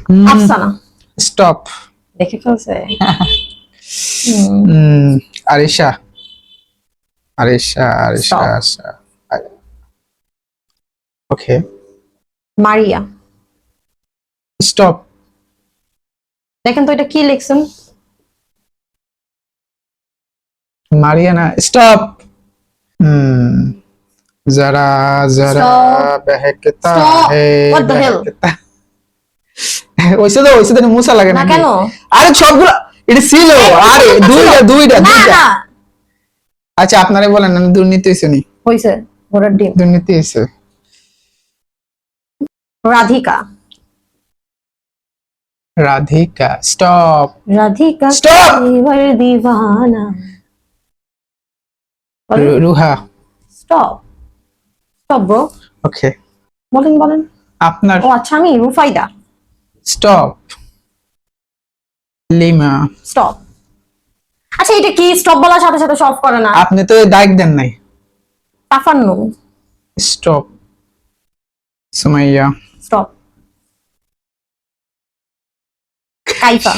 Afsana. Stop. দেখে ফেলছে। Arisha. Arisha Arisha Stop. Arisha. ওকে। মারিয়া। Stop. দেখেন তো এটা কি লিখছেন। মারিয়ানা। স্টপ। जरा जरा Stop. बहकता Stop. है What the hell? बहकता ওইসে তো মুসা লাগে না নাকি? কেন? আরে সবগুলো এটা ছিল। আরে দুইটা। আচ্ছা আপনারে বলেন না, দুর্নীতি হইছে নি? হইছে ঘোড়ার ডিম। দুর্নীতি হইছে। রাধিকা। রাধিকা। স্টপ। রাধিকা Stop! এবার Diwana. Ruha. Stop. Stop bro. Okay. বলেন। আপনার। ও আচ্ছা আমি রুফাইদা। স্টপ। লিমা। স্টপ। আচ্ছা এটা কি স্টপ বলার সাথে সাথে সব করে না? আপনি তো দায়িত্ব দেন নাই। তাফান্নু। স্টপ। সুমাইয়া। স্টপ। কাইফা।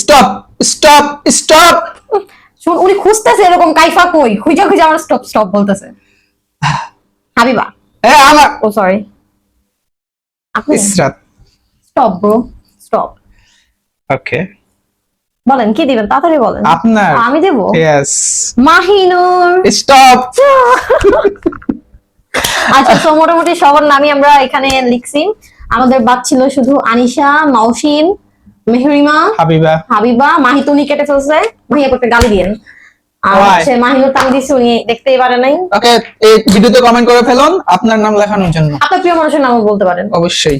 Stop stop stop. শুন উনি খুঁজতেছে এরকম কাইফা কই খুঁজা আমার স্টপ স্টপ বলতেছে। হাবিবা। আমার। ও সরি। আপনি Israt. Stop bro. Stop. Okay. বলেন কি দিবেন তাড়াতাড়ি বলেন। আপনার। আমি দেব। ইয়েস। মাহিনুর। স্টপ। আচ্ছা তো মোটামুটি সবার নামই আমরা এখানে লিখছি। আমাদের বাদ ছিল শুধু আনিশা, মাউসিন, মেহরিমা, হাবিবা। মাহিতুনি কেটে ফেলছে। মাহিয়া করতে গালি দিয়েন। আর হচ্ছে মাহিনুর তো আমি দিচ্ছি উনি দেখতেই পারে নাই। ওকে এই ভিডিওতে কমেন্ট করে ফেলুন আপনার নাম লেখানোর জন্য। আপনার প্রিয় মানুষের নামও বলতে পারেন অবশ্যই।